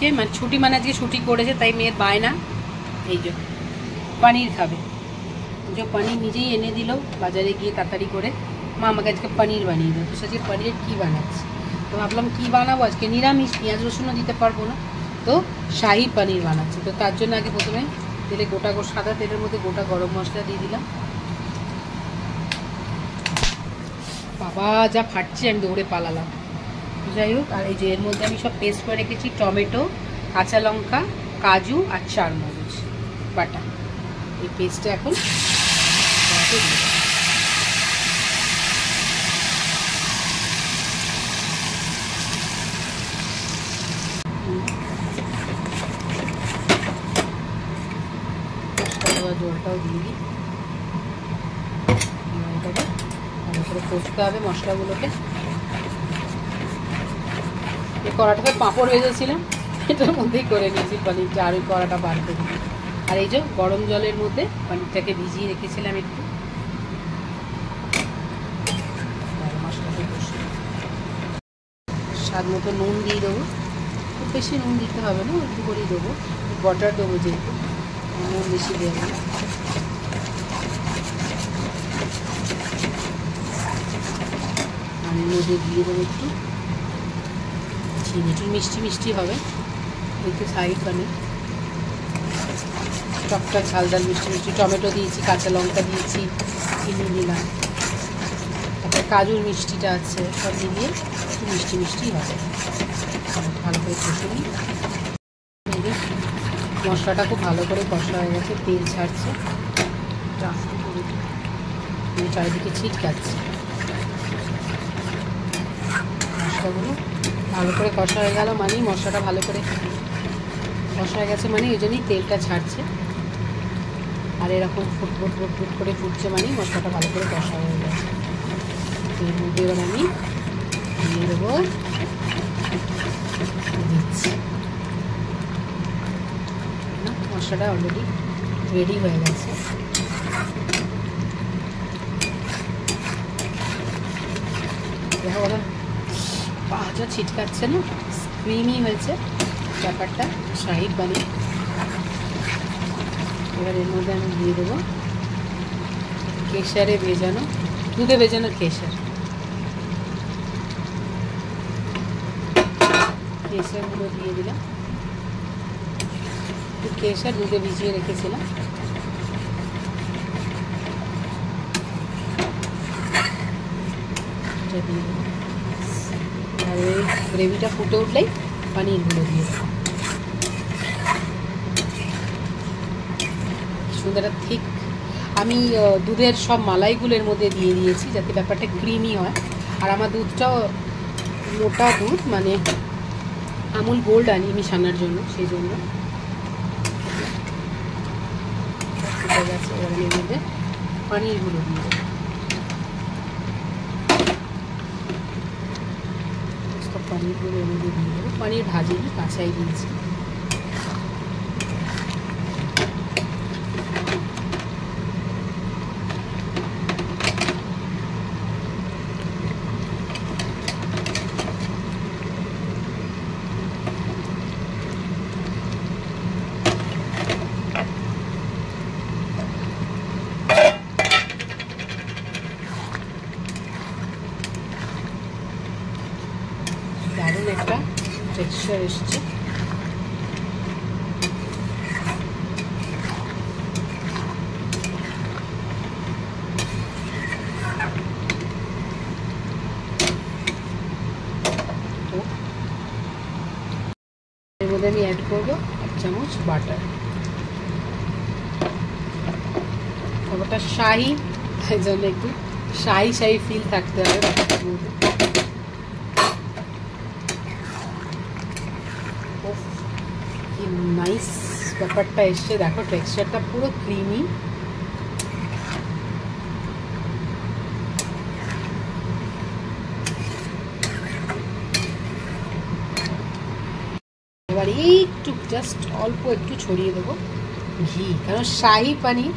আজকে মানে ছুটি, মানে আজকে ছুটি করেছে, তাই মেয়ের বায়না এই যে পনির খাবে। যে পনির নিজেই এনে দিল বাজারে গিয়ে তাড়াতাড়ি করে, মা আমাকে আজকে পনির বানিয়ে দেয়। তো আজকে পনিরের কী বানাচ্ছি, তো ভাবলাম কী বানাবো, আজকে নিরামিষ, পেঁয়াজ রসুনও দিতে পারবো না, তো শাহি পনির বানাচ্ছি। তো তার জন্য আগে প্রথমে তেলে সাদা তেলের মধ্যে গোটা গরম মশলা দিয়ে দিলাম। বাবা যা ফাটছে, আমি দৌড়ে পালালাম। যাই হোক, আর এই যে এর মধ্যে আমি সব পেস্ট করে রেখেছি, টমেটো, কাঁচা লঙ্কা, কাজু আর চারমগজ বাটা। এই পেস্টটা এখন জলটাও দিয়ে দিই, ভালো করে কষতে হবে মশলাগুলোকে। এই কড়াটাতে পাঁপড় ভেজেছিলাম, এটার মধ্যেই করে নিয়েছি পনিরটা, আর ওই কড়াটা বার করে দিই। আর এই যে গরম জলের মধ্যে পনিরটাকে ভিজিয়ে রেখেছিলাম একটু, মশলাটা কষে স্বাদ মতো নুন দিয়ে দেবো। খুব বেশি নুন দিতে হবে না, একটু করেই দেবো, বাটার দেবো যেহেতু, নুন বেশি দেবো না। আর মধ্যে দিয়ে দেবো একটু চিনি, একটু মিষ্টি মিষ্টি হবে, একটু শাহি পনির, টকটক ঝাল ঝাল মিষ্টি মিষ্টি। টমেটো দিয়েছি, কাঁচা লঙ্কা দিয়েছি, চিনি দিলাম, তারপরে কাজুর মিষ্টিটা আছে, সব মিলিয়ে একটু মিষ্টি মিষ্টি হবে। ভালো করে কষে নিই। মশলাটা খুব ভালো করে কষা হয়ে গেছে, তেল ছাড়ছে, চারিদিকে ছিটকাচ্ছে। মশলাগুলো ভালো করে কষা হয়ে গেল মানে, মশলাটা ভালো করে কষা হয়ে গেছে মানে ওই জন্যই তেলটা ছাড়ছে। আর এরকম ফুটফুট ফুটফুট করে ফুটছে মানে মশলাটা ভালো করে কষা হয়ে গেছে। এর মধ্যে এবার আমি দিয়ে দেবো, দিচ্ছি মশলাটা অলরেডি রেডি হয়ে গেছে। দেখো বলো পাঁচা ছিটকাচ্ছে না, ক্রিমি হয়েছে ব্যাপারটা, শাহি পনির। এবার এর মধ্যে আমি দিয়ে দেবো কেশারে ভেজানো, দুধে ভেজানো কেশর। কেশরগুলো দিয়ে দিলাম, কেশর দুধে ভিজিয়ে রেখেছিলাম। দিয়ে দেবো, আর এই গ্রেভিটা ফুটে উঠলেই পনিরগুলো দিয়ে দেবো। সুন্দর ঠিক আমি দুধের সব মালাইগুলোর মধ্যে দিয়ে দিয়েছি যাতে ব্যাপারটা ক্রিমি হয়। আর আমার দুধটাও মোটা দুধ, মানে আমুল গোল্ড আনি আমি ছানার জন্য, সেই জন্য ফুটে গেছে। এবার এর মধ্যে পনিরগুলো দিয়ে দেবো, পনিরগুলো এর মধ্যে দিয়ে দেবো। পনির ভাজিনি, কাঁচাই দিয়েছি। দারুণ একটা টেক্সচার এসছে। এর মধ্যে আমি অ্যাড করবো 1 চামচ বাটার। ব্যাপারটা শাহি, তাই জন্য একটু শাহি শাহি ফিল থাকতে হবে ব্যাপারটার মধ্যে। কি নাইস ব্যাপারটা এসছে, দেখো টেক্সচারটা পুরো ক্রিমি। এবার একটু জাস্ট অল্প একটু ছড়িয়ে দেবো ঘি, কারণ শাহি পনির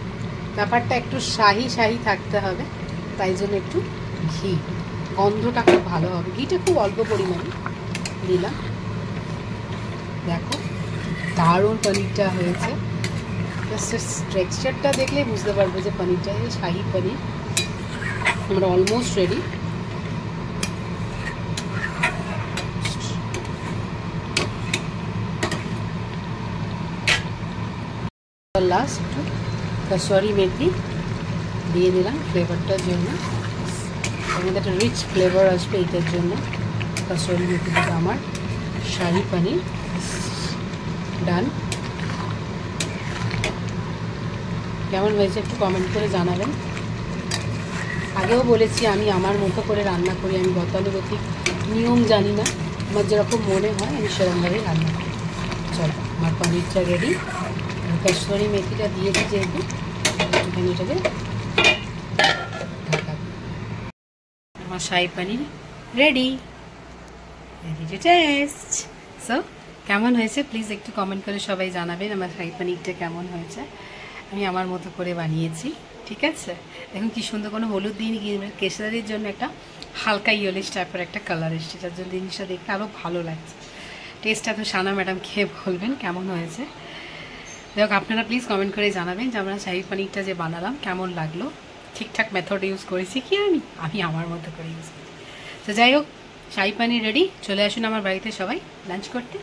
ব্যাপারটা একটু শাহি শাহি থাকতে হবে, তাই জন্য একটু ঘি, গন্ধটা খুব ভালো হবে। ঘিটা খুব অল্প পরিমাণে দিলাম। দেখো দারুণ পনিরটা হয়েছে। টেক্সচারটা দেখলে বুঝতে পারবো যে পনিরটা শাহি পনির। আমরা অলমোস্ট রেডি। লাস্ট একটু কসুরি মেথি দিয়ে দিলাম ফ্লেভারটার জন্য, এর মধ্যে একটা রিচ ফ্লেভার আসবে এইটার জন্য। কসুরি মেথি থেকে আমার শাহি পনির ডান। কেমন হয়েছে একটু কমেন্ট করে জানাবেন। আগেও বলেছি আমি আমার মতো করে রান্না করি, আমি গতানুগতিক নিয়ম জানি না, আমার যেরকম মনে হয় আমি সেরকমভাবেই রান্না করি। চলো আমার পনিরটা রেডি। কসুরি মেথিটা দিয়েছি যেহেতু একটুখানি এটাকে ঢাকা। আমার shahi paneer ready, ready to taste. So কেমন হয়েছে প্লিজ একটু কমেন্ট করে সবাই জানাবেন আমার শাহি পনিরটা কেমন হয়েছে। আমি আমার মতো করে বানিয়েছি, ঠিক আছে। দেখুন কি সুন্দর, কোনো হলুদ দিন কেশরের জন্য একটা হালকা ইয়েলিশ টাইপের একটা কালার এসছে, যার জন্য জিনিসটা দেখতে আরও ভালো লাগছে। টেস্টটা তো সানা ম্যাডাম খেয়ে বলবেন কেমন হয়েছে। যাই হোক আপনারা প্লিজ কমেন্ট করে জানাবেন যে আমরা শাহি পনিরটা যে বানালাম কেমন লাগলো। ঠিকঠাক মেথড ইউজ করেছি কি আমি আমার মতো করে ইউজ করি। তো যাই হোক শাহি পনির রেডি, চলে আসুন আমার বাড়িতে সবাই লাঞ্চ করতে।